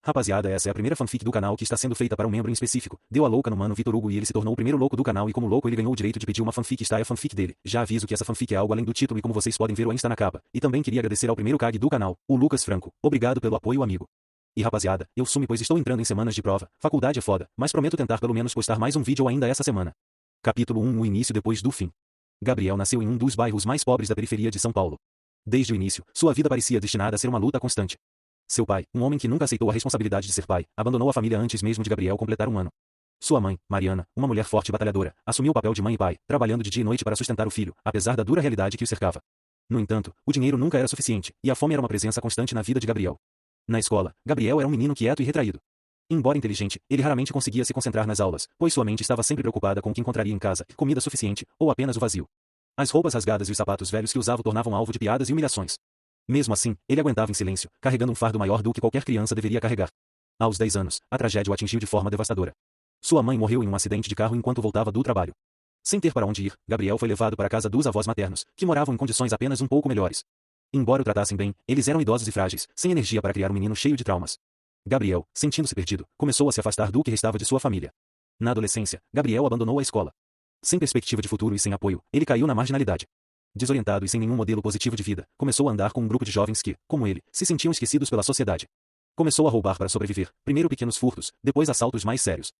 Rapaziada, essa é a primeira fanfic do canal que está sendo feita para um membro em específico. Deu a louca no mano Vitor Hugo e ele se tornou o primeiro louco do canal e como louco ele ganhou o direito de pedir uma fanfic, está é a fanfic dele. Já aviso que essa fanfic é algo além do título e como vocês podem ver o Insta na capa. E também queria agradecer ao primeiro CAG do canal, o Lucas Franco. Obrigado pelo apoio, amigo. E rapaziada, eu sume pois estou entrando em semanas de prova, faculdade é foda, mas prometo tentar pelo menos postar mais um vídeo ainda essa semana. Capítulo 1: O início depois do fim. Gabriel nasceu em um dos bairros mais pobres da periferia de São Paulo. Desde o início, sua vida parecia destinada a ser uma luta constante. Seu pai, um homem que nunca aceitou a responsabilidade de ser pai, abandonou a família antes mesmo de Gabriel completar 1 ano. Sua mãe, Mariana, uma mulher forte e batalhadora, assumiu o papel de mãe e pai, trabalhando de dia e noite para sustentar o filho, apesar da dura realidade que o cercava. No entanto, o dinheiro nunca era suficiente, e a fome era uma presença constante na vida de Gabriel. Na escola, Gabriel era um menino quieto e retraído. Embora inteligente, ele raramente conseguia se concentrar nas aulas, pois sua mente estava sempre preocupada com o que encontraria em casa, comida suficiente, ou apenas o vazio. As roupas rasgadas e os sapatos velhos que usava o tornavam alvo de piadas e humilhações. Mesmo assim, ele aguentava em silêncio, carregando um fardo maior do que qualquer criança deveria carregar. Aos 10 anos, a tragédia o atingiu de forma devastadora. Sua mãe morreu em um acidente de carro enquanto voltava do trabalho. Sem ter para onde ir, Gabriel foi levado para a casa dos avós maternos, que moravam em condições apenas um pouco melhores. Embora o tratassem bem, eles eram idosos e frágeis, sem energia para criar um menino cheio de traumas. Gabriel, sentindo-se perdido, começou a se afastar do que restava de sua família. Na adolescência, Gabriel abandonou a escola. Sem perspectiva de futuro e sem apoio, ele caiu na marginalidade. Desorientado e sem nenhum modelo positivo de vida, começou a andar com um grupo de jovens que, como ele, se sentiam esquecidos pela sociedade. Começou a roubar para sobreviver, primeiro pequenos furtos, depois assaltos mais sérios.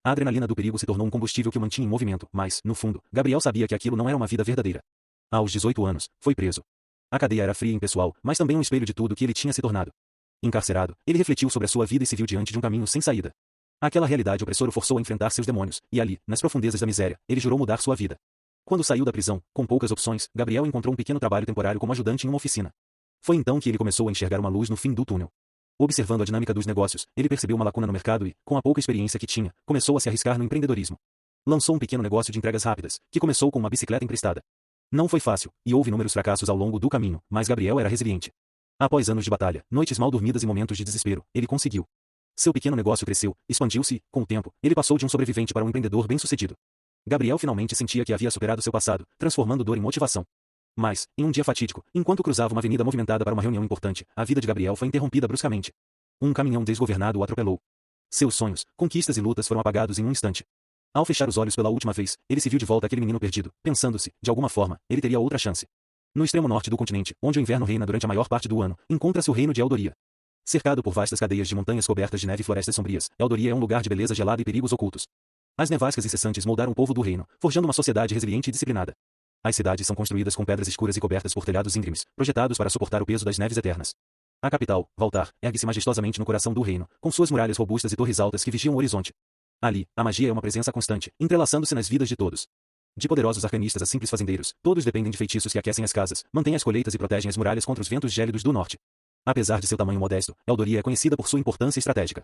A adrenalina do perigo se tornou um combustível que o mantinha em movimento, mas, no fundo, Gabriel sabia que aquilo não era uma vida verdadeira. Aos 18 anos, foi preso. A cadeia era fria e impessoal, mas também um espelho de tudo que ele tinha se tornado. Encarcerado, ele refletiu sobre a sua vida e se viu diante de um caminho sem saída. Aquela realidade opressora o forçou a enfrentar seus demônios, e ali, nas profundezas da miséria, ele jurou mudar sua vida. Quando saiu da prisão, com poucas opções, Gabriel encontrou um pequeno trabalho temporário como ajudante em uma oficina. Foi então que ele começou a enxergar uma luz no fim do túnel. Observando a dinâmica dos negócios, ele percebeu uma lacuna no mercado e, com a pouca experiência que tinha, começou a se arriscar no empreendedorismo. Lançou um pequeno negócio de entregas rápidas, que começou com uma bicicleta emprestada. Não foi fácil, e houve inúmeros fracassos ao longo do caminho, mas Gabriel era resiliente. Após anos de batalha, noites mal dormidas e momentos de desespero, ele conseguiu. Seu pequeno negócio cresceu, expandiu-se e, com o tempo, ele passou de um sobrevivente para um empreendedor bem-sucedido. Gabriel finalmente sentia que havia superado seu passado, transformando dor em motivação. Mas, em um dia fatídico, enquanto cruzava uma avenida movimentada para uma reunião importante, a vida de Gabriel foi interrompida bruscamente. Um caminhão desgovernado o atropelou. Seus sonhos, conquistas e lutas foram apagados em um instante. Ao fechar os olhos pela última vez, ele se viu de volta aquele menino perdido, pensando-se, de alguma forma, ele teria outra chance. No extremo norte do continente, onde o inverno reina durante a maior parte do ano, encontra-se o reino de Eldoria. Cercado por vastas cadeias de montanhas cobertas de neve e florestas sombrias, Eldoria é um lugar de beleza gelada e perigos ocultos. As nevascas incessantes moldaram o povo do reino, forjando uma sociedade resiliente e disciplinada. As cidades são construídas com pedras escuras e cobertas por telhados íngremes, projetados para suportar o peso das neves eternas. A capital, Valtar, ergue-se majestosamente no coração do reino, com suas muralhas robustas e torres altas que vigiam o horizonte. Ali, a magia é uma presença constante, entrelaçando-se nas vidas de todos. De poderosos arcanistas a simples fazendeiros, todos dependem de feitiços que aquecem as casas, mantêm as colheitas e protegem as muralhas contra os ventos gélidos do norte. Apesar de seu tamanho modesto, Eldoria é conhecida por sua importância estratégica.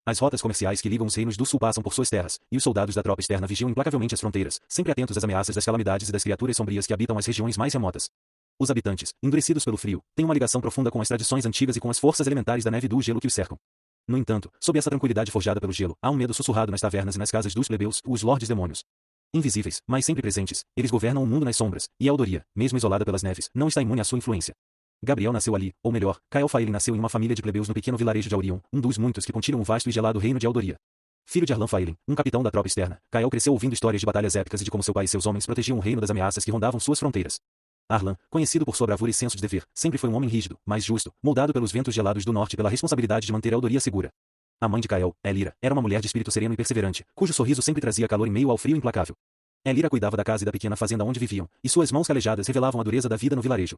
As rotas comerciais que ligam os reinos do sul passam por suas terras, e os soldados da tropa externa vigiam implacavelmente as fronteiras, sempre atentos às ameaças das calamidades e das criaturas sombrias que habitam as regiões mais remotas. Os habitantes, endurecidos pelo frio, têm uma ligação profunda com as tradições antigas e com as forças elementares da neve e do gelo que os cercam. No entanto, sob essa tranquilidade forjada pelo gelo, há um medo sussurrado nas tavernas e nas casas dos plebeus, os lordes demônios. Invisíveis, mas sempre presentes, eles governam o mundo nas sombras, e Eldoria, mesmo isolada pelas neves, não está imune à sua influência. Gabriel nasceu ali, ou melhor, Kael Faelin nasceu em uma família de plebeus no pequeno vilarejo de Aurion, um dos muitos que continham o vasto e gelado reino de Eldoria. Filho de Arlan Faelin, um capitão da tropa externa, Kael cresceu ouvindo histórias de batalhas épicas e de como seu pai e seus homens protegiam o reino das ameaças que rondavam suas fronteiras. Arlan, conhecido por sua bravura e senso de dever, sempre foi um homem rígido, mas justo, moldado pelos ventos gelados do norte pela responsabilidade de manter Eldoria segura. A mãe de Kael, Elira, era uma mulher de espírito sereno e perseverante, cujo sorriso sempre trazia calor em meio ao frio implacável. Elira cuidava da casa e da pequena fazenda onde viviam, e suas mãos calejadas revelavam a dureza da vida no vilarejo.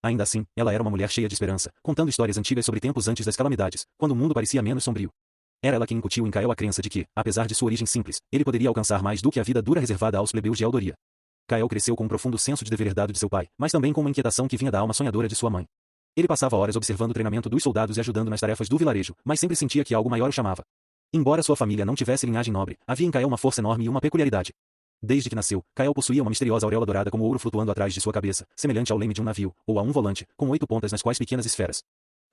Ainda assim, ela era uma mulher cheia de esperança, contando histórias antigas sobre tempos antes das calamidades, quando o mundo parecia menos sombrio. Era ela quem incutiu em Kael a crença de que, apesar de sua origem simples, ele poderia alcançar mais do que a vida dura reservada aos plebeus de Eldoria. Kael cresceu com um profundo senso de dever herdado de seu pai, mas também com uma inquietação que vinha da alma sonhadora de sua mãe. Ele passava horas observando o treinamento dos soldados e ajudando nas tarefas do vilarejo, mas sempre sentia que algo maior o chamava. Embora sua família não tivesse linhagem nobre, havia em Kael uma força enorme e uma peculiaridade. Desde que nasceu, Kael possuía uma misteriosa auréola dourada como ouro flutuando atrás de sua cabeça, semelhante ao leme de um navio, ou a um volante, com 8 pontas nas quais pequenas esferas.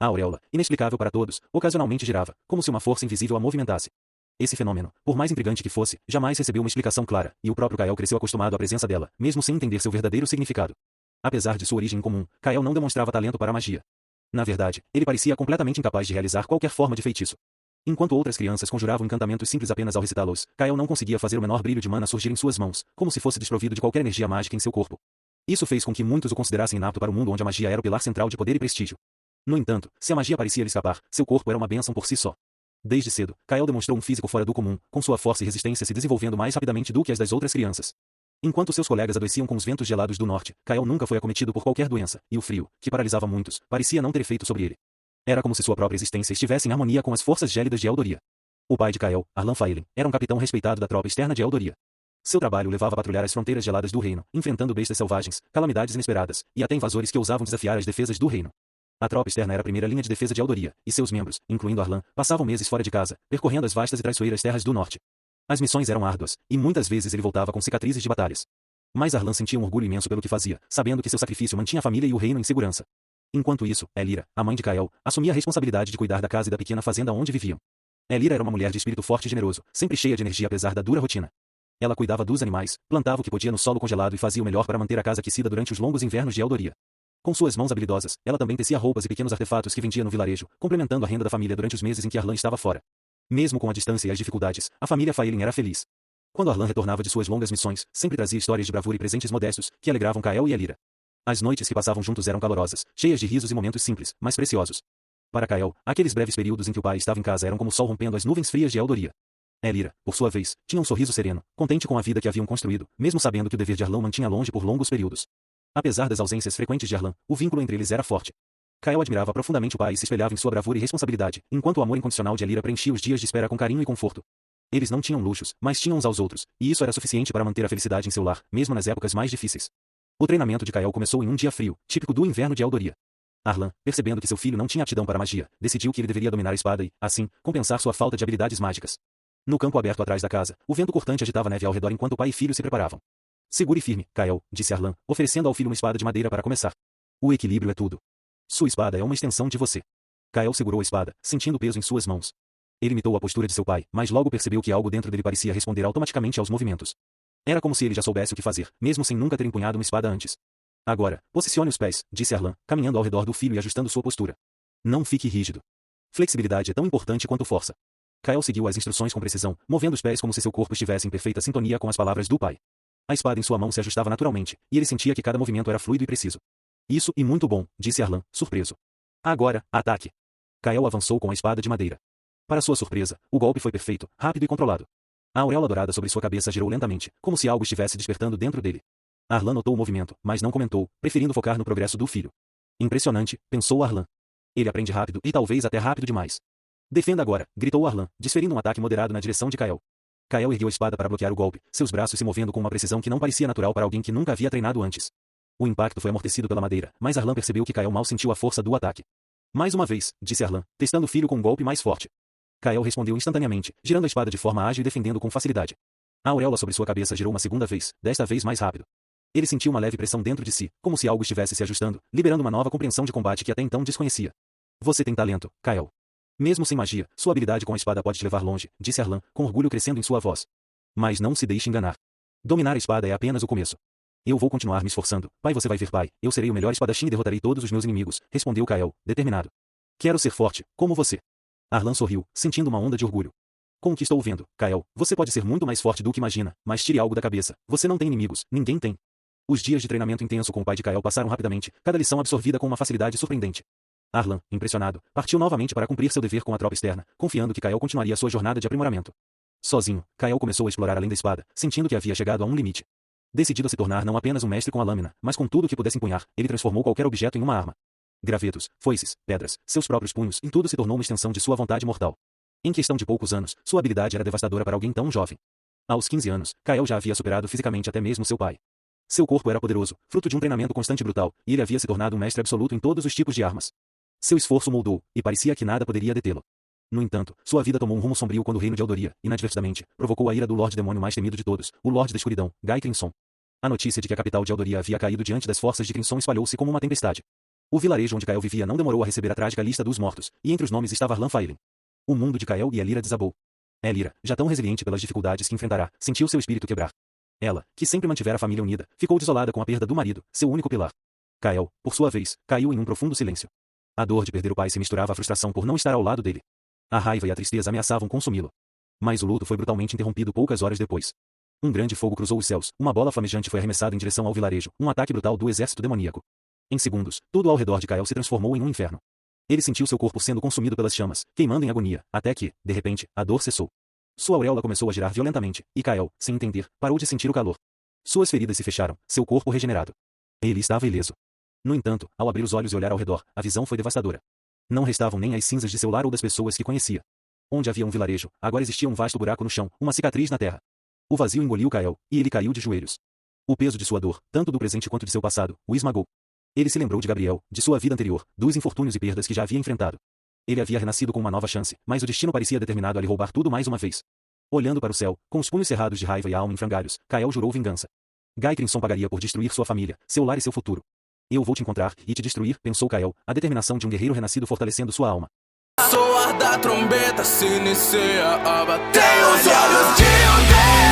A auréola, inexplicável para todos, ocasionalmente girava, como se uma força invisível a movimentasse. Esse fenômeno, por mais intrigante que fosse, jamais recebeu uma explicação clara, e o próprio Kael cresceu acostumado à presença dela, mesmo sem entender seu verdadeiro significado. Apesar de sua origem incomum, Kael não demonstrava talento para a magia. Na verdade, ele parecia completamente incapaz de realizar qualquer forma de feitiço. Enquanto outras crianças conjuravam encantamentos simples apenas ao recitá-los, Kael não conseguia fazer o menor brilho de mana surgir em suas mãos, como se fosse desprovido de qualquer energia mágica em seu corpo. Isso fez com que muitos o considerassem inapto para o mundo onde a magia era o pilar central de poder e prestígio. No entanto, se a magia parecia lhe escapar, seu corpo era uma bênção por si só. Desde cedo, Kael demonstrou um físico fora do comum, com sua força e resistência se desenvolvendo mais rapidamente do que as das outras crianças. Enquanto seus colegas adoeciam com os ventos gelados do norte, Kael nunca foi acometido por qualquer doença, e o frio, que paralisava muitos, parecia não ter efeito sobre ele. Era como se sua própria existência estivesse em harmonia com as forças gélidas de Eldoria. O pai de Kael, Arlan Faelin, era um capitão respeitado da tropa externa de Eldoria. Seu trabalho levava a patrulhar as fronteiras geladas do reino, enfrentando bestas selvagens, calamidades inesperadas, e até invasores que ousavam desafiar as defesas do reino. A tropa externa era a primeira linha de defesa de Eldoria, e seus membros, incluindo Arlan, passavam meses fora de casa, percorrendo as vastas e traiçoeiras terras do norte. As missões eram árduas, e muitas vezes ele voltava com cicatrizes de batalhas. Mas Arlan sentia um orgulho imenso pelo que fazia, sabendo que seu sacrifício mantinha a família e o reino em segurança. Enquanto isso, Elira, a mãe de Kael, assumia a responsabilidade de cuidar da casa e da pequena fazenda onde viviam. Elira era uma mulher de espírito forte e generoso, sempre cheia de energia apesar da dura rotina. Ela cuidava dos animais, plantava o que podia no solo congelado e fazia o melhor para manter a casa aquecida durante os longos invernos de Eldoria. Com suas mãos habilidosas, ela também tecia roupas e pequenos artefatos que vendia no vilarejo, complementando a renda da família durante os meses em que Arlan estava fora. Mesmo com a distância e as dificuldades, a família Faelin era feliz. Quando Arlan retornava de suas longas missões, sempre trazia histórias de bravura e presentes modestos, que alegravam Kael e Elira. As noites que passavam juntos eram calorosas, cheias de risos e momentos simples, mas preciosos. Para Kael, aqueles breves períodos em que o pai estava em casa eram como o sol rompendo as nuvens frias de Eldoria. Elira, por sua vez, tinha um sorriso sereno, contente com a vida que haviam construído, mesmo sabendo que o dever de Arlan mantinha longe por longos períodos. Apesar das ausências frequentes de Arlan, o vínculo entre eles era forte. Kael admirava profundamente o pai e se espelhava em sua bravura e responsabilidade, enquanto o amor incondicional de Elira preenchia os dias de espera com carinho e conforto. Eles não tinham luxos, mas tinham uns aos outros, e isso era suficiente para manter a felicidade em seu lar, mesmo nas épocas mais difíceis. O treinamento de Kael começou em um dia frio, típico do inverno de Eldoria. Arlan, percebendo que seu filho não tinha aptidão para magia, decidiu que ele deveria dominar a espada e, assim, compensar sua falta de habilidades mágicas. No campo aberto atrás da casa, o vento cortante agitava a neve ao redor enquanto o pai e filho se preparavam. Segure firme, Kael, disse Arlan, oferecendo ao filho uma espada de madeira para começar. O equilíbrio é tudo. Sua espada é uma extensão de você. Kael segurou a espada, sentindo o peso em suas mãos. Ele imitou a postura de seu pai, mas logo percebeu que algo dentro dele parecia responder automaticamente aos movimentos. Era como se ele já soubesse o que fazer, mesmo sem nunca ter empunhado uma espada antes. Agora, posicione os pés, disse Arlan, caminhando ao redor do filho e ajustando sua postura. Não fique rígido. Flexibilidade é tão importante quanto força. Kael seguiu as instruções com precisão, movendo os pés como se seu corpo estivesse em perfeita sintonia com as palavras do pai. A espada em sua mão se ajustava naturalmente, e ele sentia que cada movimento era fluido e preciso. Isso e muito bom, disse Arlan, surpreso. Agora, ataque. Kael avançou com a espada de madeira. Para sua surpresa, o golpe foi perfeito, rápido e controlado. A auréola dourada sobre sua cabeça girou lentamente, como se algo estivesse despertando dentro dele. Arlan notou o movimento, mas não comentou, preferindo focar no progresso do filho. Impressionante, pensou Arlan. Ele aprende rápido e talvez até rápido demais. Defenda agora, gritou Arlan, desferindo um ataque moderado na direção de Kael. Kael ergueu a espada para bloquear o golpe, seus braços se movendo com uma precisão que não parecia natural para alguém que nunca havia treinado antes. O impacto foi amortecido pela madeira, mas Arlan percebeu que Kael mal sentiu a força do ataque. Mais uma vez, disse Arlan, testando o filho com um golpe mais forte. Kael respondeu instantaneamente, girando a espada de forma ágil e defendendo com facilidade. A auréola sobre sua cabeça girou uma segunda vez, desta vez mais rápido. Ele sentiu uma leve pressão dentro de si, como se algo estivesse se ajustando, liberando uma nova compreensão de combate que até então desconhecia. Você tem talento, Kael. Mesmo sem magia, sua habilidade com a espada pode te levar longe, disse Arlan, com orgulho crescendo em sua voz. Mas não se deixe enganar. Dominar a espada é apenas o começo. Eu vou continuar me esforçando, pai, você vai ver, pai, eu serei o melhor espadachim e derrotarei todos os meus inimigos, respondeu Kael, determinado. Quero ser forte, como você. Arlan sorriu, sentindo uma onda de orgulho. Com o que estou vendo, Kael, você pode ser muito mais forte do que imagina, mas tire algo da cabeça, você não tem inimigos, ninguém tem. Os dias de treinamento intenso com o pai de Kael passaram rapidamente, cada lição absorvida com uma facilidade surpreendente. Arlan, impressionado, partiu novamente para cumprir seu dever com a tropa externa, confiando que Kael continuaria sua jornada de aprimoramento. Sozinho, Kael começou a explorar além da espada, sentindo que havia chegado a um limite. Decidido a se tornar não apenas um mestre com a lâmina, mas com tudo o que pudesse empunhar, ele transformou qualquer objeto em uma arma. Gravetos, foices, pedras, seus próprios punhos, em tudo se tornou uma extensão de sua vontade mortal. Em questão de poucos anos, sua habilidade era devastadora para alguém tão jovem. Aos 15 anos, Kael já havia superado fisicamente até mesmo seu pai. Seu corpo era poderoso, fruto de um treinamento constante e brutal, e ele havia se tornado um mestre absoluto em todos os tipos de armas. Seu esforço moldou, e parecia que nada poderia detê-lo. No entanto, sua vida tomou um rumo sombrio quando o reino de Eldoria, inadvertidamente, provocou a ira do Lorde Demônio mais temido de todos, o Lorde da Escuridão, Gai Crimson. A notícia de que a capital de Eldoria havia caído diante das forças de Crimson espalhou-se como uma tempestade. O vilarejo onde Kael vivia não demorou a receber a trágica lista dos mortos, e entre os nomes estava Arlan Faelin. O mundo de Kael e Elira desabou. Elira, já tão resiliente pelas dificuldades que enfrentará, sentiu seu espírito quebrar. Ela, que sempre mantivera a família unida, ficou desolada com a perda do marido, seu único pilar. Kael, por sua vez, caiu em um profundo silêncio. A dor de perder o pai se misturava à frustração por não estar ao lado dele. A raiva e a tristeza ameaçavam consumi-lo. Mas o luto foi brutalmente interrompido poucas horas depois. Um grande fogo cruzou os céus, uma bola flamejante foi arremessada em direção ao vilarejo, um ataque brutal do exército demoníaco. Em segundos, tudo ao redor de Kael se transformou em um inferno. Ele sentiu seu corpo sendo consumido pelas chamas, queimando em agonia, até que, de repente, a dor cessou. Sua auréola começou a girar violentamente, e Kael, sem entender, parou de sentir o calor. Suas feridas se fecharam, seu corpo regenerado. Ele estava ileso. No entanto, ao abrir os olhos e olhar ao redor, a visão foi devastadora. Não restavam nem as cinzas de seu lar ou das pessoas que conhecia. Onde havia um vilarejo, agora existia um vasto buraco no chão, uma cicatriz na terra. O vazio engoliu Kael, e ele caiu de joelhos. O peso de sua dor, tanto do presente quanto de seu passado, o esmagou. Ele se lembrou de Gabriel, de sua vida anterior, dos infortúnios e perdas que já havia enfrentado. Ele havia renascido com uma nova chance, mas o destino parecia determinado a lhe roubar tudo mais uma vez. Olhando para o céu, com os punhos cerrados de raiva e a alma em frangalhos, Kael jurou vingança. Guy Crimson pagaria por destruir sua família, seu lar e seu futuro. Eu vou te encontrar e te destruir, pensou Kael, a determinação de um guerreiro renascido fortalecendo sua alma. Soar da trombeta se inicia a batalha. Tem os olhos de um deus.